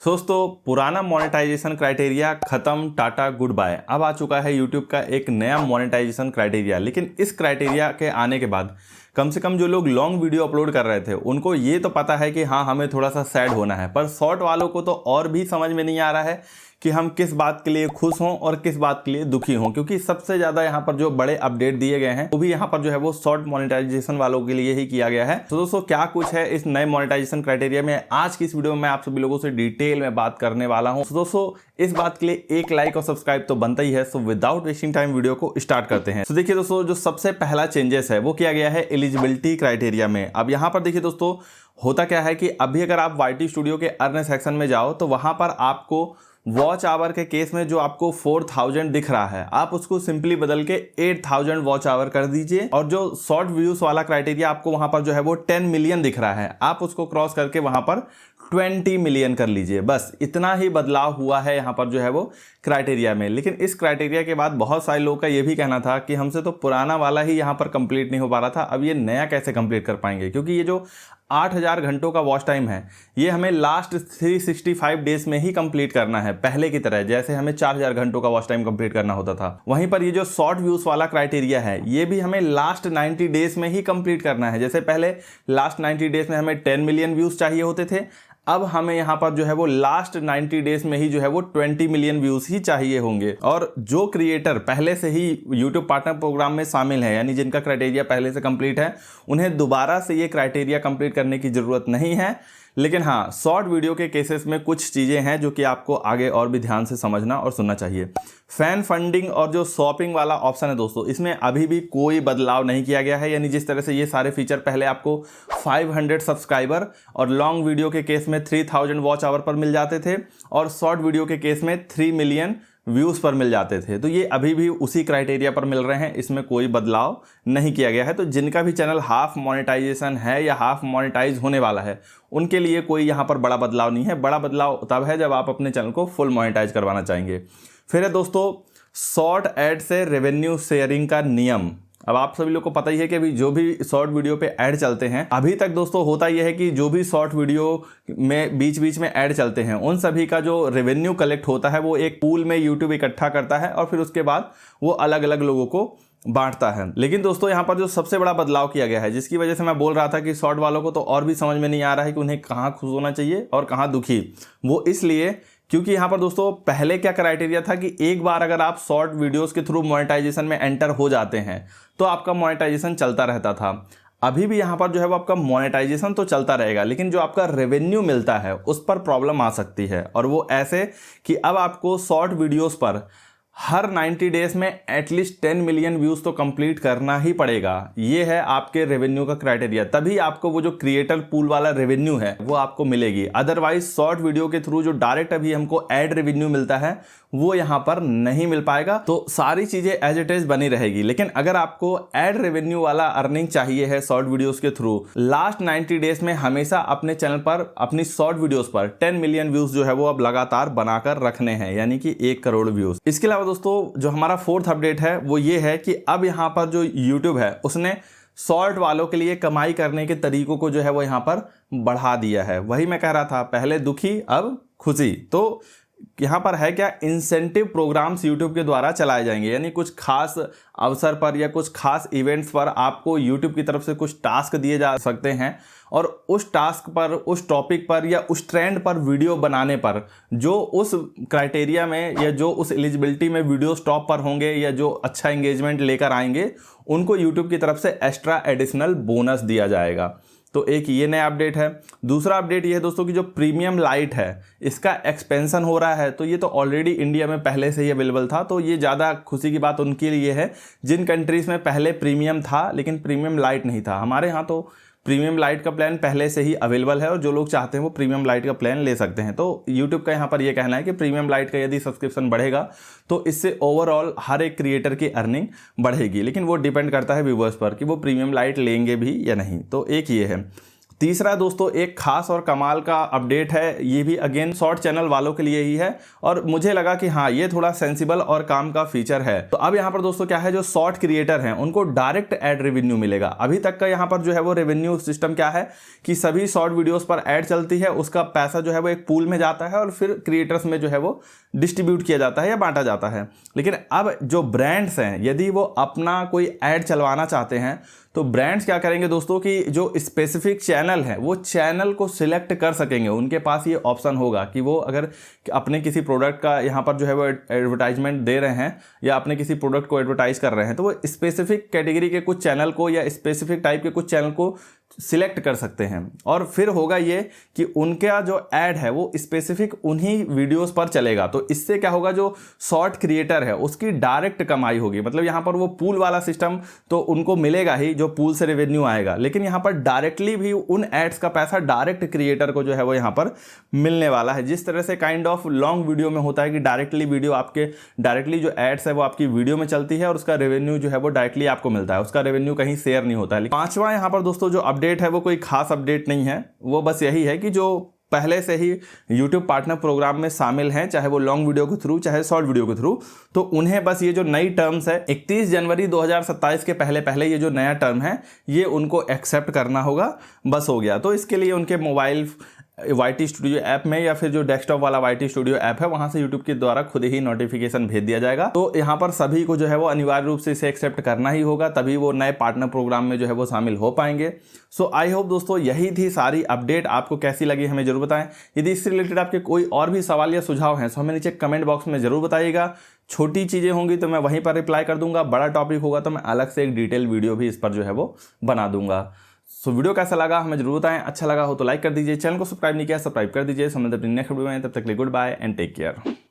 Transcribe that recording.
दोस्तों पुराना monetization criteria खत्म, टाटा गुड बाय। अब आ चुका है यूट्यूब का एक नया मोनेटाइजेशन क्राइटेरिया। लेकिन इस क्राइटेरिया के आने के बाद कम से कम जो लोग लॉन्ग वीडियो अपलोड कर रहे थे उनको ये तो पता है कि हाँ हमें थोड़ा सा सैड होना है, पर शॉर्ट वालों को तो और भी समझ में नहीं आ रहा है कि हम किस बात के लिए खुश हों और किस बात के लिए दुखी हों, क्योंकि सबसे ज़्यादा यहाँ पर जो बड़े अपडेट दिए गए हैं वो भी यहाँ पर जो है वो शॉर्ट मोनेटाइजेशन वालों के लिए ही किया गया है। तो दोस्तों क्या कुछ है इस नए मोनेटाइजेशन क्राइटेरिया में, आज की इस वीडियो में मैं आप सभी लोगों से डिटेल में बात करने वाला हूँ। तो दोस्तों इस बात के लिए एक लाइक और सब्सक्राइब तो बनता ही है। So without wasting time video को स्टार्ट करते हैं। तो देखिए दोस्तों, जो सबसे पहला चेंजेस है वो किया गया है एलिजिबिलिटी क्राइटेरिया में। अब यहाँ पर देखिए दोस्तों, होता क्या है कि अभी अगर आप YT स्टूडियो के अर्न सेक्शन में जाओ तो वहां पर आपको वॉच आवर के केस में जो आपको 4000 दिख रहा है, आप उसको सिंपली बदल के 8000 वॉच आवर कर दीजिए। और जो शॉर्ट व्यूज वाला क्राइटेरिया आपको वहां पर जो है वो 10 मिलियन दिख रहा है, आप उसको क्रॉस करके वहां पर 20 मिलियन कर लीजिए। बस इतना ही बदलाव हुआ है यहाँ पर जो है वो क्राइटेरिया में। लेकिन इस क्राइटेरिया के बाद बहुत सारे लोगों का ये भी कहना था कि हमसे तो पुराना वाला ही यहाँ पर कंप्लीट नहीं हो पा रहा था, अब ये नया कैसे कंप्लीट कर पाएंगे, क्योंकि ये जो 8000 घंटों का वॉच टाइम है ये हमें लास्ट 365 डेज में ही कंप्लीट करना है, पहले की तरह जैसे हमें 4000 घंटों का वॉच टाइम कंप्लीट करना होता था। वहीं पर ये जो शॉर्ट व्यूज वाला क्राइटेरिया है ये भी हमें लास्ट 90 डेज में ही कंप्लीट करना है। जैसे पहले लास्ट 90 डेज में हमें 10 मिलियन व्यूज चाहिए होते थे, अब हमें यहाँ पर जो है वो लास्ट 90 डेज में ही जो है वो 20 मिलियन व्यूज ही चाहिए होंगे। और जो क्रिएटर पहले से ही YouTube पार्टनर प्रोग्राम में शामिल है, यानी जिनका क्राइटेरिया पहले से कंप्लीट है, उन्हें दोबारा से ये क्राइटेरिया कंप्लीट करने की जरूरत नहीं है। लेकिन हाँ, शॉर्ट वीडियो के केसेस में कुछ चीज़ें हैं जो कि आपको आगे और भी ध्यान से समझना और सुनना चाहिए। फैन फंडिंग और जो शॉपिंग वाला ऑप्शन है दोस्तों, इसमें अभी भी कोई बदलाव नहीं किया गया है। यानी जिस तरह से ये सारे फीचर पहले आपको 500 सब्सक्राइबर और लॉन्ग वीडियो के केस में 3000 वॉच आवर पर मिल जाते थे और शॉर्ट वीडियो के केस में 3 मिलियन व्यूज़ पर मिल जाते थे, तो ये अभी भी उसी क्राइटेरिया पर मिल रहे हैं, इसमें कोई बदलाव नहीं किया गया है। तो जिनका भी चैनल हाफ मोनेटाइजेशन है या हाफ मोनेटाइज होने वाला है उनके लिए कोई यहाँ पर बड़ा बदलाव नहीं है। बड़ा बदलाव तब है जब आप अपने चैनल को फुल मोनेटाइज करवाना चाहेंगे। फिर है दोस्तों शॉर्ट ऐड से रेवेन्यू शेयरिंग का नियम। अब आप सभी लोग को पता ही है कि अभी जो भी शॉर्ट वीडियो पे ऐड चलते हैं, अभी तक दोस्तों होता यह है कि जो भी शॉर्ट वीडियो में बीच बीच में ऐड चलते हैं उन सभी का जो रेवेन्यू कलेक्ट होता है वो एक पूल में यूट्यूब इकट्ठा करता है और फिर उसके बाद वो अलग अलग लोगों को बांटता है। लेकिन दोस्तों यहाँ पर जो सबसे बड़ा बदलाव किया गया है, जिसकी वजह से मैं बोल रहा था कि शॉर्ट वालों को तो और भी समझ में नहीं आ रहा है कि उन्हें कहाँ खुश होना चाहिए और कहाँ दुखी, वो इसलिए क्योंकि यहाँ पर दोस्तों पहले क्या क्राइटेरिया था कि एक बार अगर आप शॉर्ट वीडियोस के थ्रू मोनेटाइजेशन में एंटर हो जाते हैं तो आपका मोनेटाइजेशन चलता रहता था। अभी भी यहाँ पर जो है वो आपका मोनेटाइजेशन तो चलता रहेगा, लेकिन जो आपका रेवेन्यू मिलता है उस पर प्रॉब्लम आ सकती है। और वो ऐसे कि अब आपको शॉर्ट वीडियोस पर हर 90 डेज में एटलीस्ट 10 मिलियन व्यूज तो कंप्लीट करना ही पड़ेगा। ये है आपके रेवेन्यू का क्राइटेरिया, तभी आपको वो जो क्रिएटर पूल वाला रेवेन्यू है वो आपको मिलेगी। अदरवाइज शॉर्ट वीडियो के थ्रू जो डायरेक्ट अभी हमको एड रेवेन्यू मिलता है वो यहाँ पर नहीं मिल पाएगा। तो सारी चीजें एज इट इज बनी रहेगी। लेकिन अगर आपको एड रेवेन्यू वाला अर्निंग चाहिए है शॉर्ट वीडियोस के थ्रू, लास्ट 90 डेज में हमेशा अपने चैनल पर अपनी शॉर्ट वीडियोस पर 10 मिलियन व्यूज जो है वो अब लगातार बनाकर रखने हैं, यानी कि 1 करोड़ व्यूज। इसके अलावा दोस्तों जो हमारा फोर्थ अपडेट है वो ये है कि अब यहाँ पर जो YouTube है उसने शॉर्ट वालों के लिए कमाई करने के तरीकों को जो है वो यहाँ पर बढ़ा दिया है। वही मैं कह रहा था, पहले दुखी अब खुशी। तो यहाँ पर है क्या, इंसेंटिव प्रोग्राम्स YouTube के द्वारा चलाए जाएंगे, यानी कुछ खास अवसर पर या कुछ खास इवेंट्स पर आपको YouTube की तरफ से कुछ टास्क दिए जा सकते हैं और उस टास्क पर, उस टॉपिक पर या उस ट्रेंड पर वीडियो बनाने पर जो उस क्राइटेरिया में या जो उस एलिजिबिलिटी में वीडियोस टॉप पर होंगे या जो अच्छा एंगेजमेंट लेकर आएंगे उनको YouTube की तरफ से एक्स्ट्रा एडिशनल बोनस दिया जाएगा। तो एक ये नया अपडेट है। दूसरा अपडेट ये है दोस्तों कि जो प्रीमियम लाइट है इसका एक्सपेंशन हो रहा है। तो ये तो ऑलरेडी इंडिया में पहले से ही अवेलेबल था, तो ये ज़्यादा खुशी की बात उनके लिए है जिन कंट्रीज़ में पहले प्रीमियम था लेकिन प्रीमियम लाइट नहीं था। हमारे यहाँ तो प्रीमियम लाइट का प्लान पहले से ही अवेलेबल है और जो लोग चाहते हैं वो प्रीमियम लाइट का प्लान ले सकते हैं। तो YouTube का यहाँ पर ये कहना है कि प्रीमियम लाइट का यदि सब्सक्रिप्शन बढ़ेगा तो इससे ओवरऑल हर एक क्रिएटर की अर्निंग बढ़ेगी, लेकिन वो डिपेंड करता है व्यूवर्स पर कि वो प्रीमियम लाइट लेंगे भी या नहीं। तो एक ये है। तीसरा दोस्तों एक खास और कमाल का अपडेट है, ये भी अगेन शॉर्ट चैनल वालों के लिए ही है और मुझे लगा कि हाँ ये थोड़ा सेंसिबल और काम का फीचर है। तो अब यहाँ पर दोस्तों क्या है, जो शॉर्ट क्रिएटर हैं उनको डायरेक्ट एड रेवेन्यू मिलेगा। अभी तक का यहाँ पर जो है वो रेवेन्यू सिस्टम क्या है कि सभी शॉर्ट वीडियोस पर ऐड चलती है, उसका पैसा जो है वो एक पूल में जाता है और फिर क्रिएटर्स में जो है वो डिस्ट्रीब्यूट किया जाता है या बांटा जाता है। लेकिन अब जो ब्रांड्स हैं यदि वो अपना कोई ऐड चलवाना चाहते हैं तो ब्रांड्स क्या करेंगे दोस्तों कि जो स्पेसिफिक चैनल है वो चैनल को सिलेक्ट कर सकेंगे। उनके पास ये ऑप्शन होगा कि वो अगर अपने किसी प्रोडक्ट का यहाँ पर जो है वो एडवर्टाइजमेंट दे रहे हैं या अपने किसी प्रोडक्ट को एडवर्टाइज कर रहे हैं तो वो स्पेसिफिक कैटेगरी के कुछ चैनल को या स्पेसिफिक टाइप के कुछ चैनल को सिलेक्ट कर सकते हैं और फिर होगा ये कि उनका जो ऐड है वो स्पेसिफिक उन्हीं वीडियोस पर चलेगा। तो इससे क्या होगा, जो शॉर्ट क्रिएटर है उसकी डायरेक्ट कमाई होगी। मतलब यहाँ पर वो पूल वाला सिस्टम तो उनको मिलेगा ही, जो पूल से रेवेन्यू आएगा, लेकिन यहाँ पर डायरेक्टली भी उन एड्स का पैसा डायरेक्ट क्रिएटर को जो है वो यहाँ पर मिलने वाला है। जिस तरह से काइंड ऑफ लॉन्ग वीडियो में होता है कि डायरेक्टली वीडियो आपके डायरेक्टली जो एड्स है वो आपकी वीडियो में चलती है और उसका रेवेन्यू जो है वो डायरेक्टली आपको मिलता है, उसका रेवेन्यू कहीं शेयर नहीं होता है। पांचवा यहाँ पर दोस्तों जो अपडेट है वो कोई खास अपडेट नहीं है, वो बस यही है कि जो पहले से ही YouTube पार्टनर प्रोग्राम में शामिल हैं, चाहे वो लॉन्ग वीडियो के थ्रू चाहे शॉर्ट वीडियो के थ्रू, तो उन्हें बस ये जो नई टर्म्स है 31 जनवरी 2027 के पहले पहले ये जो नया टर्म है ये उनको एक्सेप्ट करना होगा, बस हो गया। तो इसके लिए उनके मोबाइल YT स्टूडियो ऐप में या फिर जो डेस्कटॉप वाला YT स्टूडियो ऐप है वहां से YouTube के द्वारा खुद ही नोटिफिकेशन भेज दिया जाएगा। तो यहाँ पर सभी को जो है वो अनिवार्य रूप से इसे एक्सेप्ट करना ही होगा, तभी वो नए पार्टनर प्रोग्राम में जो है वो शामिल हो पाएंगे। सो आई होप दोस्तों यही थी सारी अपडेट, आपको कैसी लगी हमें जरूर बताएं। यदि इससे रिलेटेड आपके कोई और भी सवाल या सुझाव हैं तो हमें नीचे कमेंट बॉक्स में जरूर बताइएगा। छोटी चीज़ें होंगी तो मैं वहीं पर रिप्लाई कर दूंगा, बड़ा टॉपिक होगा तो मैं अलग से एक डिटेल वीडियो भी इस पर जो है वो बना दूंगा। सो वीडियो कैसा लगा हमें जरूर बताएं, अच्छा लगा हो तो लाइक कर दीजिए, चैनल को सब्सक्राइब नहीं किया सब्सक्राइब कर दीजिए। समझते अपनी नेक्स्ट वीडियो में, तब तक के लिए good bye and take care.